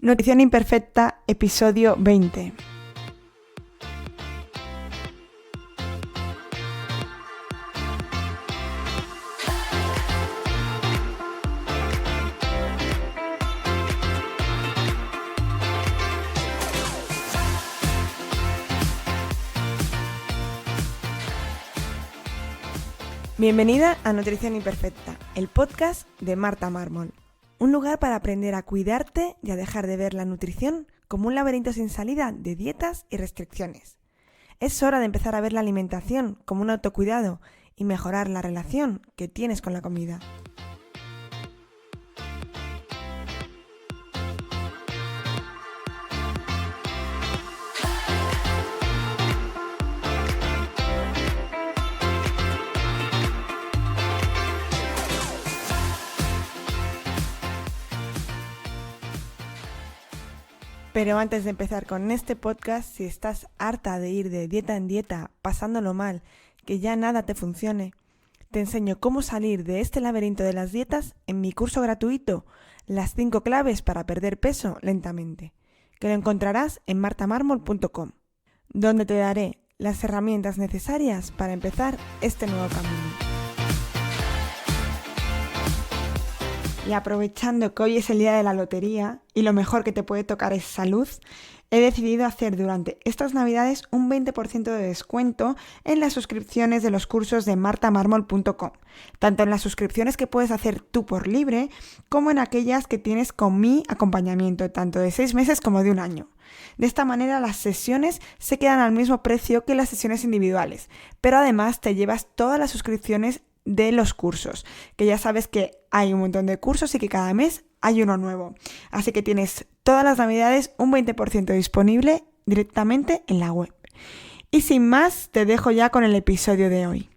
Nutrición Imperfecta, episodio 20. Bienvenida a Nutrición Imperfecta, el podcast de Marta Mármol. Un lugar para aprender a cuidarte y a dejar de ver la nutrición como un laberinto sin salida de dietas y restricciones. Es hora de empezar a ver la alimentación como un autocuidado y mejorar la relación que tienes con la comida. Pero antes de empezar con este podcast, si estás harta de ir de dieta en dieta, pasándolo mal, que ya nada te funcione, te enseño cómo salir de este laberinto de las dietas en mi curso gratuito, Las 5 claves para perder peso lentamente, que lo encontrarás en martamarmol.com, donde te daré las herramientas necesarias para empezar este nuevo camino. Y aprovechando que hoy es el día de la lotería y lo mejor que te puede tocar es salud, he decidido hacer durante estas navidades un 20% de descuento en las suscripciones de los cursos de martamarmol.com, tanto en las suscripciones que puedes hacer tú por libre, como en aquellas que tienes con mi acompañamiento, tanto de 6 meses como de 1 año. De esta manera las sesiones se quedan al mismo precio que las sesiones individuales, pero además te llevas todas las suscripciones de los cursos, que ya sabes que hay un montón de cursos y que cada mes hay uno nuevo. Así que tienes todas las navidades un 20% disponible directamente en la web. Y sin más, te dejo ya con el episodio de hoy.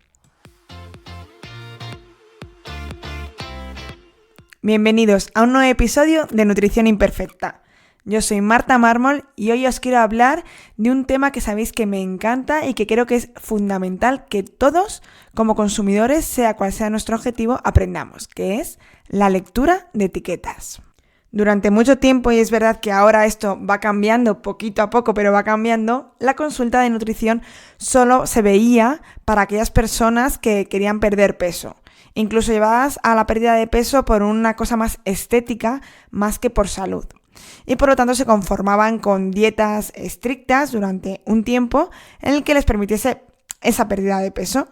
Bienvenidos a un nuevo episodio de Nutrición Imperfecta. Yo soy Marta Mármol y hoy os quiero hablar de un tema que sabéis que me encanta y que creo que es fundamental que todos, como consumidores, sea cual sea nuestro objetivo, aprendamos, que es la lectura de etiquetas. Durante mucho tiempo, y es verdad que ahora esto va cambiando poquito a poco, pero va cambiando, la consulta de nutrición solo se veía para aquellas personas que querían perder peso, incluso llevadas a la pérdida de peso por una cosa más estética más que por salud. Y por lo tanto se conformaban con dietas estrictas durante un tiempo en el que les permitiese esa pérdida de peso.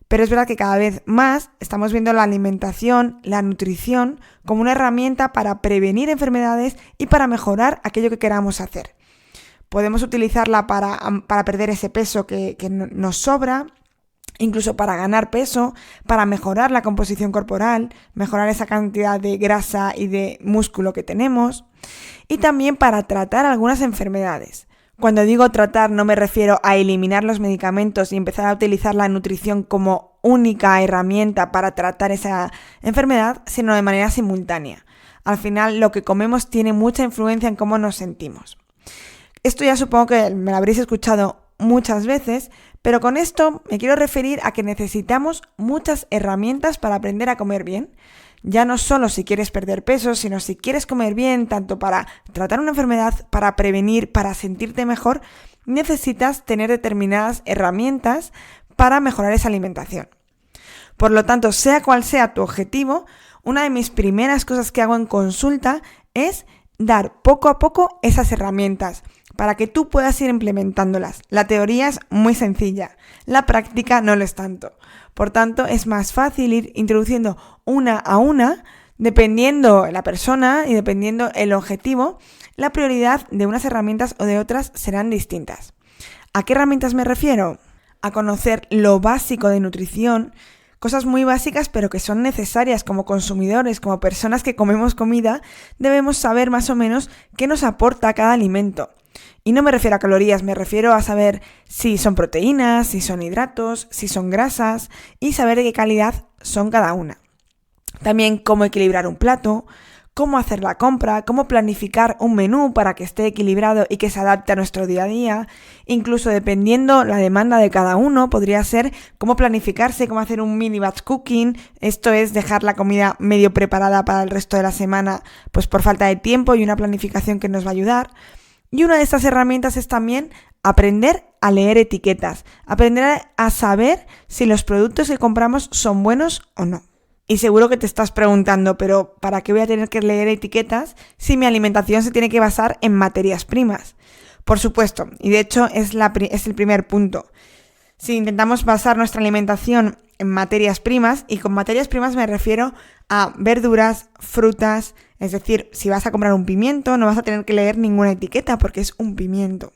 Pero es verdad que cada vez más estamos viendo la alimentación, la nutrición, como una herramienta para prevenir enfermedades y para mejorar aquello que queramos hacer. Podemos utilizarla para perder ese peso que nos sobra, incluso para ganar peso, para mejorar la composición corporal, mejorar esa cantidad de grasa y de músculo que tenemos, y también para tratar algunas enfermedades. Cuando digo tratar no me refiero a eliminar los medicamentos y empezar a utilizar la nutrición como única herramienta para tratar esa enfermedad, sino de manera simultánea. Al final lo que comemos tiene mucha influencia en cómo nos sentimos. Esto ya supongo que me lo habréis escuchado muchas veces, pero con esto me quiero referir a que necesitamos muchas herramientas para aprender a comer bien. Ya no solo si quieres perder peso, sino si quieres comer bien, tanto para tratar una enfermedad, para prevenir, para sentirte mejor, necesitas tener determinadas herramientas para mejorar esa alimentación. Por lo tanto, sea cual sea tu objetivo, una de mis primeras cosas que hago en consulta es dar poco a poco esas herramientas para que tú puedas ir implementándolas. La teoría es muy sencilla, la práctica no lo es tanto. Por tanto, es más fácil ir introduciendo una a una, dependiendo la persona y dependiendo el objetivo, la prioridad de unas herramientas o de otras serán distintas. ¿A qué herramientas me refiero? A conocer lo básico de nutrición, cosas muy básicas pero que son necesarias como consumidores, como personas que comemos comida, debemos saber más o menos qué nos aporta cada alimento. Y no me refiero a calorías, me refiero a saber si son proteínas, si son hidratos, si son grasas y saber de qué calidad son cada una. También cómo equilibrar un plato, cómo hacer la compra, cómo planificar un menú para que esté equilibrado y que se adapte a nuestro día a día. Incluso dependiendo la demanda de cada uno, podría ser cómo planificarse, cómo hacer un mini batch cooking. Esto es dejar la comida medio preparada para el resto de la semana, pues por falta de tiempo y una planificación que nos va a ayudar. Y una de estas herramientas es también aprender a leer etiquetas, aprender a saber si los productos que compramos son buenos o no. Y seguro que te estás preguntando, pero ¿para qué voy a tener que leer etiquetas si mi alimentación se tiene que basar en materias primas? Por supuesto, y de hecho es el primer punto. Si intentamos basar nuestra alimentación en materias primas, y con materias primas me refiero a verduras, frutas, es decir, si vas a comprar un pimiento no vas a tener que leer ninguna etiqueta porque es un pimiento.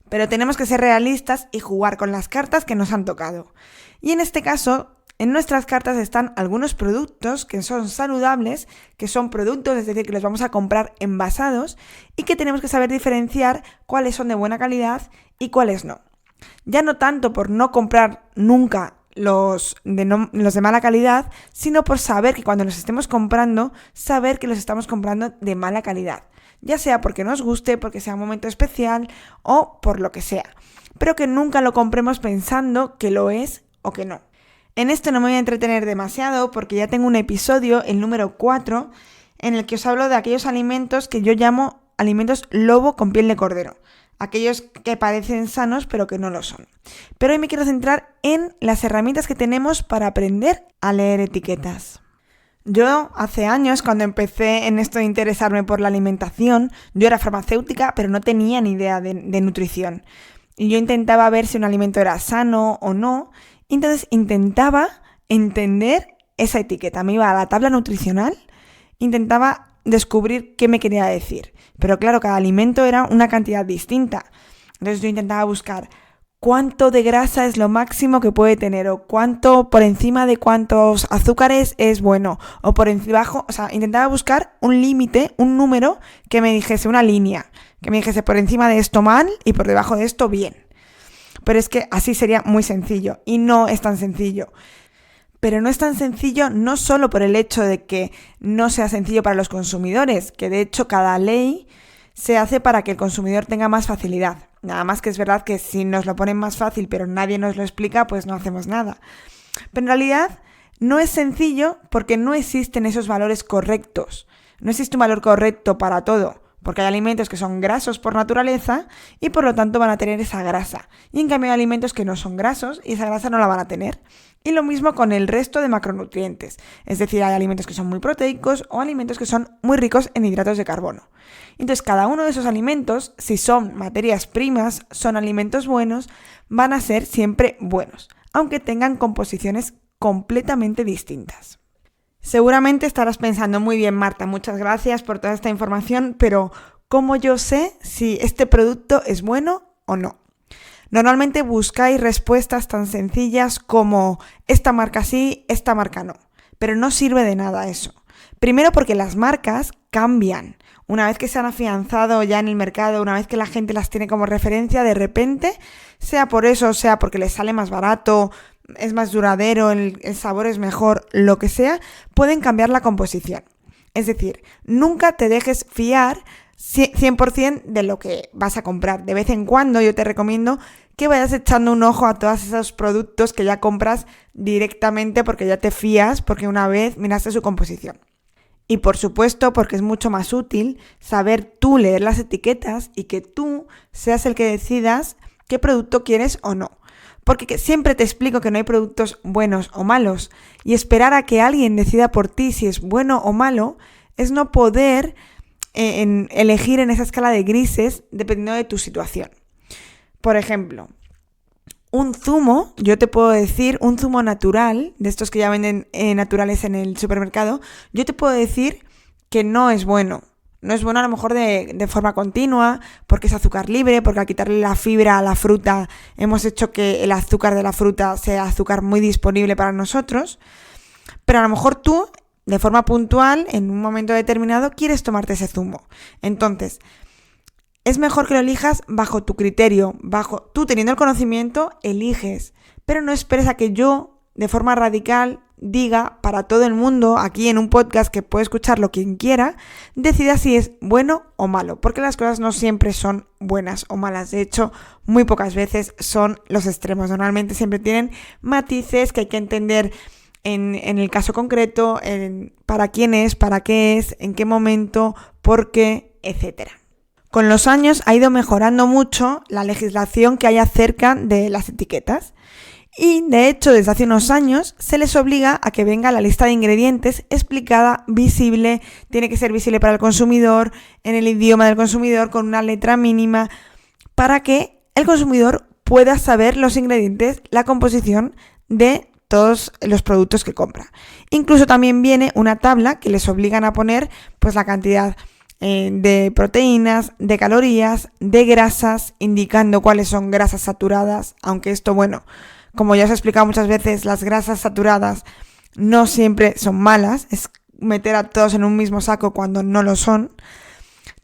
Pero tenemos que ser realistas y jugar con las cartas que nos han tocado. Y en este caso, en nuestras cartas están algunos productos que son saludables, que son productos, es decir, que los vamos a comprar envasados y que tenemos que saber diferenciar cuáles son de buena calidad y cuáles no. Ya no tanto por no comprar nunca los de mala calidad, sino por saber que cuando los estemos comprando, saber que los estamos comprando de mala calidad. Ya sea porque nos guste, porque sea un momento especial o por lo que sea. Pero que nunca lo compremos pensando que lo es o que no. En esto no me voy a entretener demasiado porque ya tengo un episodio, el número 4, en el que os hablo de aquellos alimentos que yo llamo alimentos lobo con piel de cordero. Aquellos que parecen sanos pero que no lo son. Pero hoy me quiero centrar en las herramientas que tenemos para aprender a leer etiquetas. Yo hace años, cuando empecé en esto de interesarme por la alimentación, yo era farmacéutica pero no tenía ni idea de nutrición. Y yo intentaba ver si un alimento era sano o no. Entonces intentaba entender esa etiqueta. Me iba a la tabla nutricional, intentaba descubrir qué me quería decir. Pero claro, cada alimento era una cantidad distinta. Entonces yo intentaba buscar cuánto de grasa es lo máximo que puede tener, o cuánto por encima de cuántos azúcares es bueno, o por debajo, o sea, intentaba buscar un límite, un número que me dijese, una línea, que me dijese por encima de esto mal y por debajo de esto bien. Pero es que así sería muy sencillo y no es tan sencillo. Pero no es tan sencillo no solo por el hecho de que no sea sencillo para los consumidores, que de hecho cada ley se hace para que el consumidor tenga más facilidad. Nada más que es verdad que si nos lo ponen más fácil pero nadie nos lo explica, pues no hacemos nada. Pero en realidad no es sencillo porque no existen esos valores correctos. No existe un valor correcto para todo. Porque hay alimentos que son grasos por naturaleza y por lo tanto van a tener esa grasa. Y en cambio hay alimentos que no son grasos y esa grasa no la van a tener. Y lo mismo con el resto de macronutrientes. Es decir, hay alimentos que son muy proteicos o alimentos que son muy ricos en hidratos de carbono. Entonces cada uno de esos alimentos, si son materias primas, son alimentos buenos, van a ser siempre buenos, aunque tengan composiciones completamente distintas. Seguramente estarás pensando, muy bien Marta, muchas gracias por toda esta información, pero ¿cómo yo sé si este producto es bueno o no? Normalmente buscáis respuestas tan sencillas como esta marca sí, esta marca no, pero no sirve de nada eso. Primero porque las marcas cambian. Una vez que se han afianzado ya en el mercado, una vez que la gente las tiene como referencia, de repente, sea por eso, sea porque les sale más barato, es más duradero, el sabor es mejor, lo que sea, pueden cambiar la composición. Es decir, nunca te dejes fiar 100% de lo que vas a comprar. De vez en cuando yo te recomiendo que vayas echando un ojo a todos esos productos que ya compras directamente porque ya te fías, porque una vez miraste su composición. Y por supuesto, porque es mucho más útil saber tú leer las etiquetas y que tú seas el que decidas qué producto quieres o no. Porque siempre te explico que no hay productos buenos o malos, y esperar a que alguien decida por ti si es bueno o malo es no poder elegir en esa escala de grises dependiendo de tu situación. Por ejemplo, un zumo, yo te puedo decir, un zumo natural, de estos que ya venden naturales en el supermercado, yo te puedo decir que no es bueno. No es bueno a lo mejor de forma continua, porque es azúcar libre, porque al quitarle la fibra a la fruta hemos hecho que el azúcar de la fruta sea azúcar muy disponible para nosotros. Pero a lo mejor tú, de forma puntual, en un momento determinado, quieres tomarte ese zumo. Entonces, es mejor que lo elijas bajo tu criterio, tú teniendo el conocimiento, eliges. Pero no esperes a que yo de forma radical diga para todo el mundo, aquí en un podcast que puede escucharlo quien quiera, decida si es bueno o malo, porque las cosas no siempre son buenas o malas. De hecho, muy pocas veces son los extremos. Normalmente siempre tienen matices que hay que entender en el caso concreto, para quién es, para qué es, en qué momento, por qué, etc. Con los años ha ido mejorando mucho la legislación que hay acerca de las etiquetas. Y, de hecho, desde hace unos años se les obliga a que venga la lista de ingredientes explicada, visible, tiene que ser visible para el consumidor, en el idioma del consumidor, con una letra mínima, para que el consumidor pueda saber los ingredientes, la composición de todos los productos que compra. Incluso también viene una tabla que les obligan a poner pues la cantidad de proteínas, de calorías, de grasas, indicando cuáles son grasas saturadas, aunque esto, bueno, como ya os he explicado muchas veces, las grasas saturadas no siempre son malas, es meter a todos en un mismo saco cuando no lo son.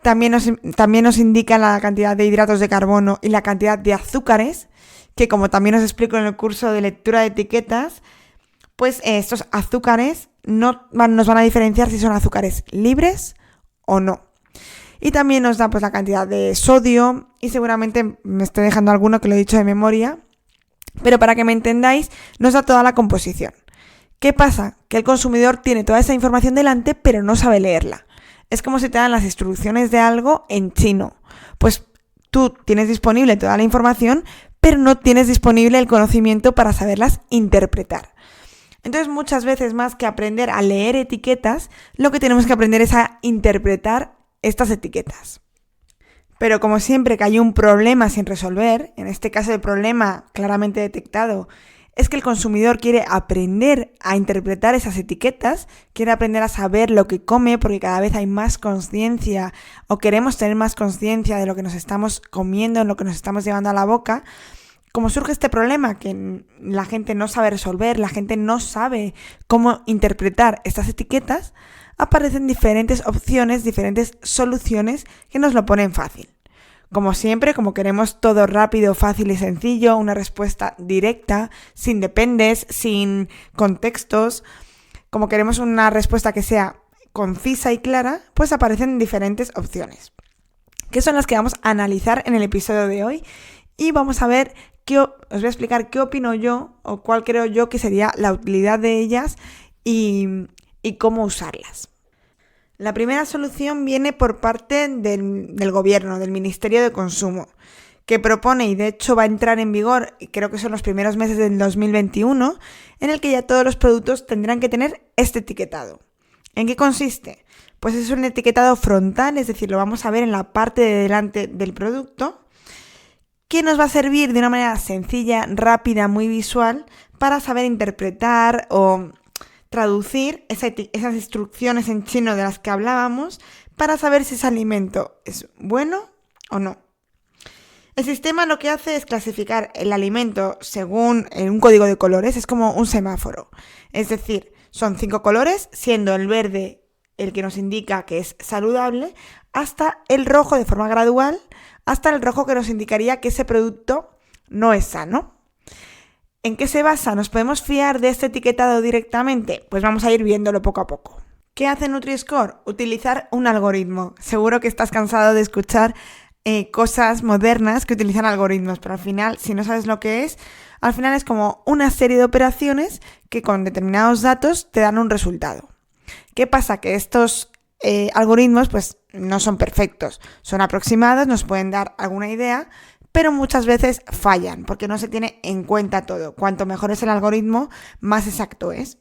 También nos indican la cantidad de hidratos de carbono y la cantidad de azúcares, que como también os explico en el curso de lectura de etiquetas, pues estos azúcares nos van a diferenciar si son azúcares libres o no. Y también nos da pues la cantidad de sodio, y seguramente me estoy dejando alguno que lo he dicho de memoria, pero para que me entendáis, nos da toda la composición. ¿Qué pasa? Que el consumidor tiene toda esa información delante, pero no sabe leerla. Es como si te dan las instrucciones de algo en chino. Pues tú tienes disponible toda la información, pero no tienes disponible el conocimiento para saberlas interpretar. Entonces, muchas veces, más que aprender a leer etiquetas, lo que tenemos que aprender es a interpretar estas etiquetas. Pero como siempre que hay un problema sin resolver, en este caso el problema claramente detectado es que el consumidor quiere aprender a interpretar esas etiquetas, quiere aprender a saber lo que come, porque cada vez hay más conciencia o queremos tener más conciencia de lo que nos estamos comiendo, en lo que nos estamos llevando a la boca. Como surge este problema que la gente no sabe resolver, la gente no sabe cómo interpretar estas etiquetas, aparecen diferentes opciones, diferentes soluciones que nos lo ponen fácil. Como siempre, como queremos todo rápido, fácil y sencillo, una respuesta directa, sin dependes, sin contextos, como queremos una respuesta que sea concisa y clara, pues aparecen diferentes opciones, que son las que vamos a analizar en el episodio de hoy, y vamos a ver os voy a explicar qué opino yo o cuál creo yo que sería la utilidad de ellas y cómo usarlas. La primera solución viene por parte del gobierno, del Ministerio de Consumo, que propone, y de hecho va a entrar en vigor, y creo que son los primeros meses del 2021, en el que ya todos los productos tendrán que tener este etiquetado. ¿En qué consiste? Pues es un etiquetado frontal, es decir, lo vamos a ver en la parte de delante del producto, que nos va a servir de una manera sencilla, rápida, muy visual, para saber interpretar o traducir esas instrucciones en chino de las que hablábamos, para saber si ese alimento es bueno o no. El sistema lo que hace es clasificar el alimento según un código de colores, es como un semáforo. Es decir, son 5 colores, siendo el verde el que nos indica que es saludable, hasta el rojo de forma gradual, hasta el rojo que nos indicaría que ese producto no es sano. ¿En qué se basa? ¿Nos podemos fiar de este etiquetado directamente? Pues vamos a ir viéndolo poco a poco. ¿Qué hace Nutri-Score? Utilizar un algoritmo. Seguro que estás cansado de escuchar cosas modernas que utilizan algoritmos, pero al final, si no sabes lo que es, al final es como una serie de operaciones que con determinados datos te dan un resultado. ¿Qué pasa? Que estos algoritmos pues no son perfectos, son aproximados, nos pueden dar alguna idea, pero muchas veces fallan porque no se tiene en cuenta todo. Cuanto mejor es el algoritmo, más exacto es.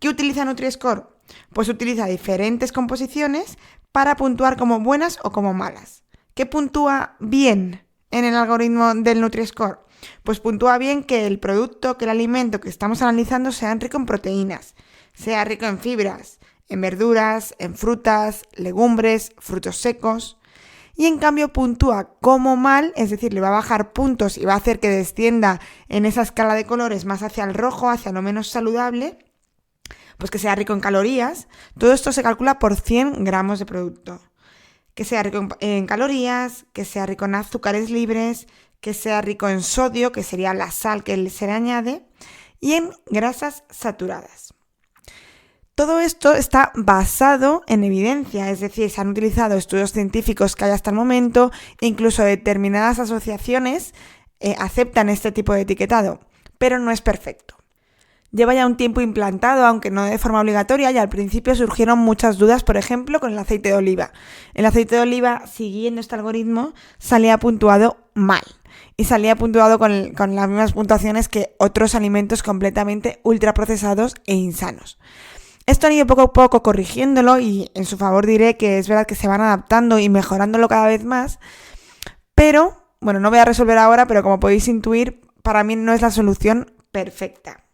¿Qué utiliza Nutri-Score? Pues utiliza diferentes composiciones para puntuar como buenas o como malas. ¿Qué puntúa bien en el algoritmo del Nutri-Score? Pues puntúa bien que el producto, que el alimento que estamos analizando sea rico en proteínas, sea rico en fibras, en verduras, en frutas, legumbres, frutos secos. Y en cambio puntúa como mal, es decir, le va a bajar puntos y va a hacer que descienda en esa escala de colores más hacia el rojo, hacia lo menos saludable, pues que sea rico en calorías. Todo esto se calcula por 100 gramos de producto. Que sea rico en calorías, que sea rico en azúcares libres, que sea rico en sodio, que sería la sal que se le añade, y en grasas saturadas. Todo esto está basado en evidencia, es decir, se han utilizado estudios científicos que hay hasta el momento, e incluso determinadas asociaciones aceptan este tipo de etiquetado, pero no es perfecto. Lleva ya un tiempo implantado, aunque no de forma obligatoria, y al principio surgieron muchas dudas, por ejemplo, con el aceite de oliva. El aceite de oliva, siguiendo este algoritmo, salía puntuado mal. Y salía puntuado con las mismas puntuaciones que otros alimentos completamente ultraprocesados e insanos. Esto han ido poco a poco corrigiéndolo y en su favor diré que es verdad que se van adaptando y mejorándolo cada vez más, pero, bueno, no voy a resolver ahora, pero como podéis intuir, para mí no es la solución perfecta.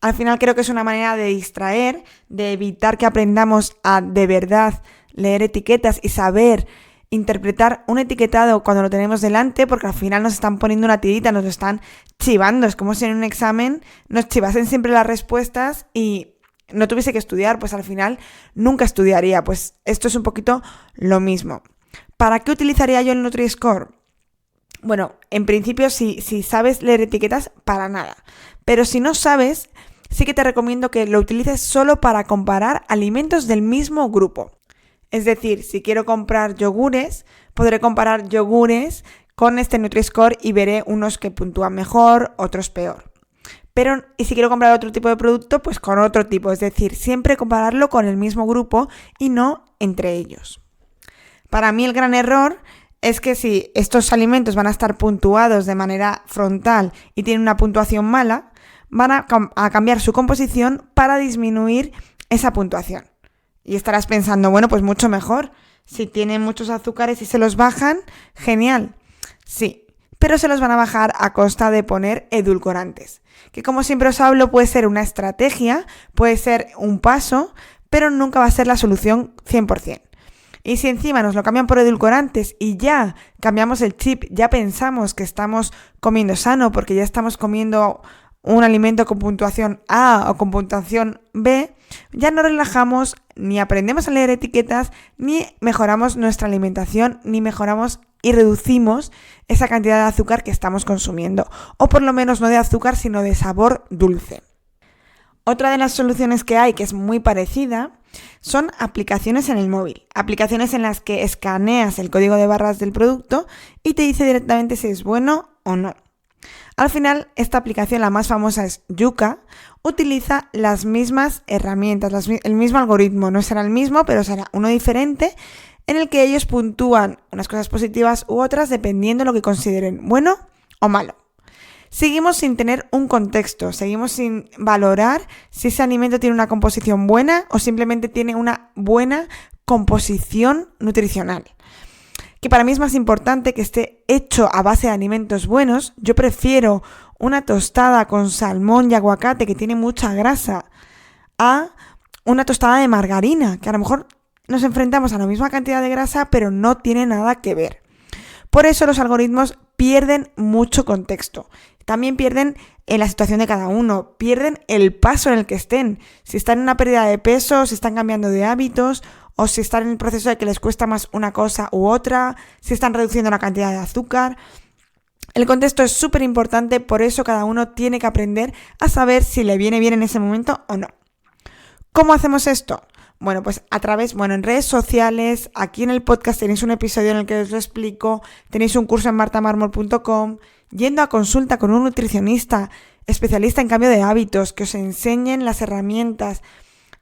Al final creo que es una manera de distraer, de evitar que aprendamos a de verdad leer etiquetas y saber interpretar un etiquetado cuando lo tenemos delante, porque al final nos están poniendo una tirita, nos lo están chivando. Es como si en un examen nos chivasen siempre las respuestas y no tuviese que estudiar, pues al final nunca estudiaría. Pues esto es un poquito lo mismo. ¿Para qué utilizaría yo el Nutri-Score? Bueno, en principio si sabes leer etiquetas, para nada. Pero si no sabes, sí que te recomiendo que lo utilices solo para comparar alimentos del mismo grupo. Es decir, si quiero comprar yogures, podré comparar yogures con este Nutri-Score y veré unos que puntúan mejor, otros peor. Y si quiero comprar otro tipo de producto, pues con otro tipo. Es decir, siempre compararlo con el mismo grupo y no entre ellos. Para mí el gran error es que si estos alimentos van a estar puntuados de manera frontal y tienen una puntuación mala, van a cambiar su composición para disminuir esa puntuación. Y estarás pensando, bueno, pues mucho mejor. Si tienen muchos azúcares y se los bajan, genial. Sí, pero se los van a bajar a costa de poner edulcorantes. Que como siempre os hablo, puede ser una estrategia, puede ser un paso, pero nunca va a ser la solución 100%. Y si encima nos lo cambian por edulcorantes y ya cambiamos el chip, ya pensamos que estamos comiendo sano porque ya estamos comiendo un alimento con puntuación A o con puntuación B, ya no relajamos, ni aprendemos a leer etiquetas, ni mejoramos nuestra alimentación, ni mejoramos y reducimos esa cantidad de azúcar que estamos consumiendo. O por lo menos no de azúcar, sino de sabor dulce. Otra de las soluciones que hay, que es muy parecida, son aplicaciones en el móvil. Aplicaciones en las que escaneas el código de barras del producto y te dice directamente si es bueno o no. Al final, esta aplicación, la más famosa es Yuka, utiliza las mismas herramientas, el mismo algoritmo. No será el mismo, pero será uno diferente, en el que ellos puntúan unas cosas positivas u otras dependiendo de lo que consideren bueno o malo. Seguimos sin tener un contexto, seguimos sin valorar si ese alimento tiene una composición buena o simplemente tiene una buena composición nutricional. Que para mí es más importante que esté hecho a base de alimentos buenos. Yo prefiero una tostada con salmón y aguacate que tiene mucha grasa a una tostada de margarina, que a lo mejor nos enfrentamos a la misma cantidad de grasa, pero no tiene nada que ver. Por eso los algoritmos pierden mucho contexto. También pierden en la situación de cada uno, pierden el paso en el que estén. Si están en una pérdida de peso, si están cambiando de hábitos, o si están en el proceso de que les cuesta más una cosa u otra, si están reduciendo la cantidad de azúcar. El contexto es súper importante, por eso cada uno tiene que aprender a saber si le viene bien en ese momento o no. ¿Cómo hacemos esto? Bueno, pues en redes sociales, aquí en el podcast tenéis un episodio en el que os lo explico, tenéis un curso en martamarmol.com, yendo a consulta con un nutricionista especialista en cambio de hábitos, que os enseñen las herramientas.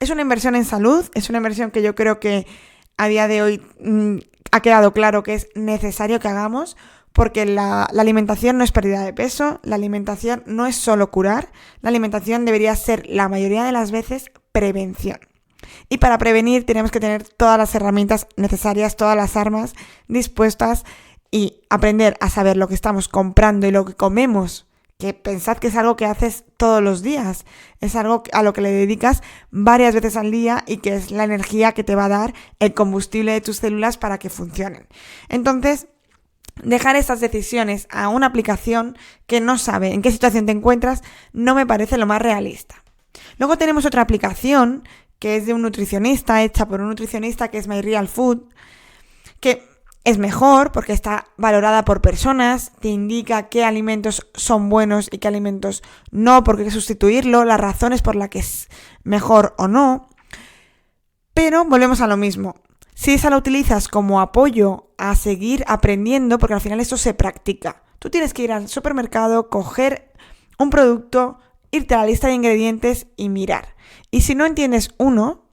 Es una inversión en salud, es una inversión que yo creo que a día de hoy ha quedado claro que es necesario que hagamos, porque la alimentación no es pérdida de peso, la alimentación no es solo curar, la alimentación debería ser la mayoría de las veces prevención. Y para prevenir tenemos que tener todas las herramientas necesarias, todas las armas dispuestas y aprender a saber lo que estamos comprando y lo que comemos, que pensad que es algo que haces todos los días, es algo a lo que le dedicas varias veces al día y que es la energía que te va a dar el combustible de tus células para que funcionen. Entonces, dejar estas decisiones a una aplicación que no sabe en qué situación te encuentras no me parece lo más realista. Luego tenemos otra aplicación que es de un nutricionista, hecha por un nutricionista, que es My Real Food, que es mejor porque está valorada por personas, te indica qué alimentos son buenos y qué alimentos no, porque hay que sustituirlo, las razones por las que es mejor o no. Pero volvemos a lo mismo. Si esa la utilizas como apoyo a seguir aprendiendo, porque al final esto se practica. Tú tienes que ir al supermercado, coger un producto, irte a la lista de ingredientes y mirar. Y si no entiendes uno,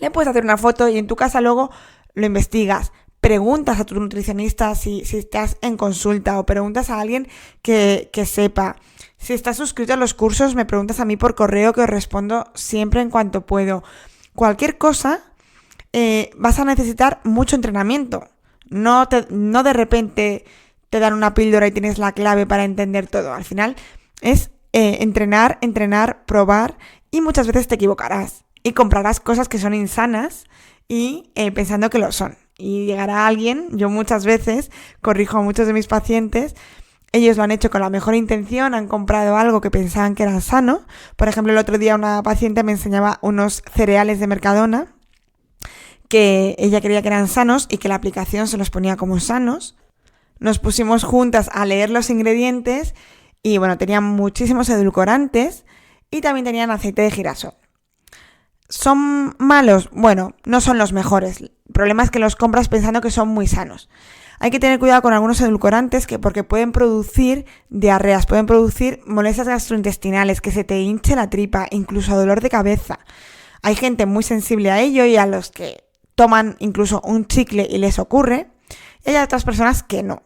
le puedes hacer una foto y en tu casa luego lo investigas. Preguntas a tu nutricionista si estás en consulta o preguntas a alguien que sepa. Si estás suscrito a los cursos, me preguntas a mí por correo que os respondo siempre en cuanto puedo. Cualquier cosa vas a necesitar mucho entrenamiento. No de repente te dan una píldora y tienes la clave para entender todo. Al final es entrenar, probar y muchas veces te equivocarás y comprarás cosas que son insanas y pensando que lo son. Y llegará alguien, yo muchas veces corrijo a muchos de mis pacientes, ellos lo han hecho con la mejor intención, han comprado algo que pensaban que era sano. Por ejemplo, el otro día una paciente me enseñaba unos cereales de Mercadona que ella creía que eran sanos y que la aplicación se los ponía como sanos. Nos pusimos juntas a leer los ingredientes y bueno, tenían muchísimos edulcorantes y también tenían aceite de girasol. ¿Son malos? Bueno, no son los mejores. El problema es que los compras pensando que son muy sanos. Hay que tener cuidado con algunos edulcorantes porque pueden producir diarreas, pueden producir molestias gastrointestinales, que se te hinche la tripa, incluso dolor de cabeza. Hay gente muy sensible a ello y a los que toman incluso un chicle y les ocurre, y hay otras personas que no.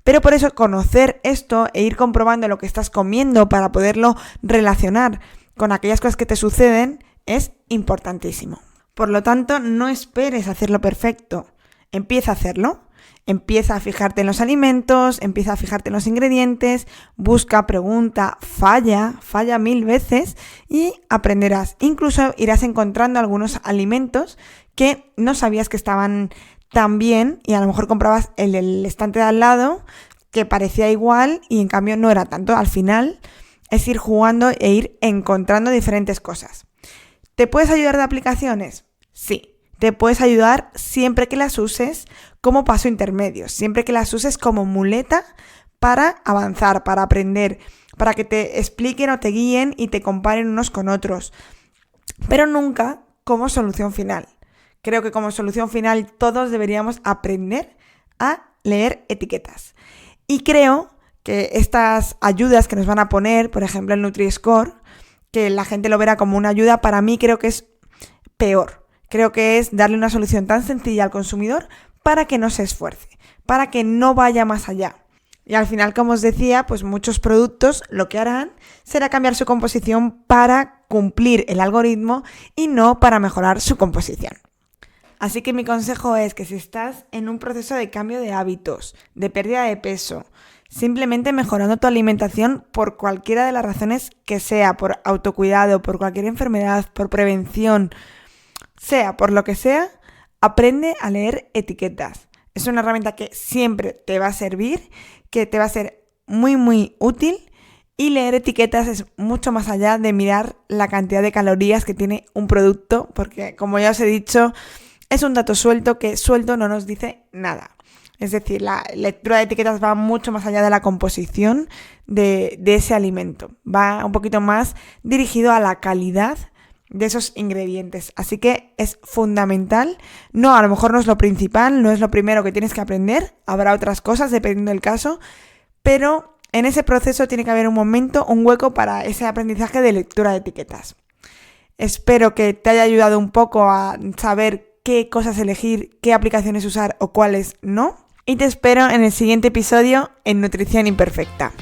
Pero por eso conocer esto e ir comprobando lo que estás comiendo para poderlo relacionar con aquellas cosas que te suceden es importantísimo. Por lo tanto, no esperes hacerlo perfecto. Empieza a hacerlo. Empieza a fijarte en los alimentos, empieza a fijarte en los ingredientes, busca, pregunta, falla 1000 veces y aprenderás. Incluso irás encontrando algunos alimentos que no sabías que estaban tan bien y a lo mejor comprabas el estante de al lado que parecía igual y en cambio no era tanto. Al final es ir jugando e ir encontrando diferentes cosas. ¿Te puedes ayudar de aplicaciones? Sí, te puedes ayudar siempre que las uses como paso intermedio, siempre que las uses como muleta para avanzar, para aprender, para que te expliquen o te guíen y te comparen unos con otros, pero nunca como solución final. Creo que como solución final todos deberíamos aprender a leer etiquetas. Y creo que estas ayudas que nos van a poner, por ejemplo el Nutri-Score, que la gente lo verá como una ayuda, para mí creo que es peor. Creo que es darle una solución tan sencilla al consumidor para que no se esfuerce, para que no vaya más allá. Y al final, como os decía, pues muchos productos lo que harán será cambiar su composición para cumplir el algoritmo y no para mejorar su composición. Así que mi consejo es que si estás en un proceso de cambio de hábitos, de pérdida de peso, simplemente mejorando tu alimentación por cualquiera de las razones que sea, por autocuidado, por cualquier enfermedad, por prevención, sea por lo que sea, aprende a leer etiquetas. Es una herramienta que siempre te va a servir, que te va a ser muy muy útil y leer etiquetas es mucho más allá de mirar la cantidad de calorías que tiene un producto, porque como ya os he dicho, es un dato suelto que suelto no nos dice nada. Es decir, la lectura de etiquetas va mucho más allá de la composición de ese alimento. Va un poquito más dirigido a la calidad de esos ingredientes. Así que es fundamental. No, a lo mejor no es lo principal, no es lo primero que tienes que aprender. Habrá otras cosas dependiendo del caso. Pero en ese proceso tiene que haber un momento, un hueco para ese aprendizaje de lectura de etiquetas. Espero que te haya ayudado un poco a saber qué cosas elegir, qué aplicaciones usar o cuáles no. Y te espero en el siguiente episodio en Nutrición Imperfecta.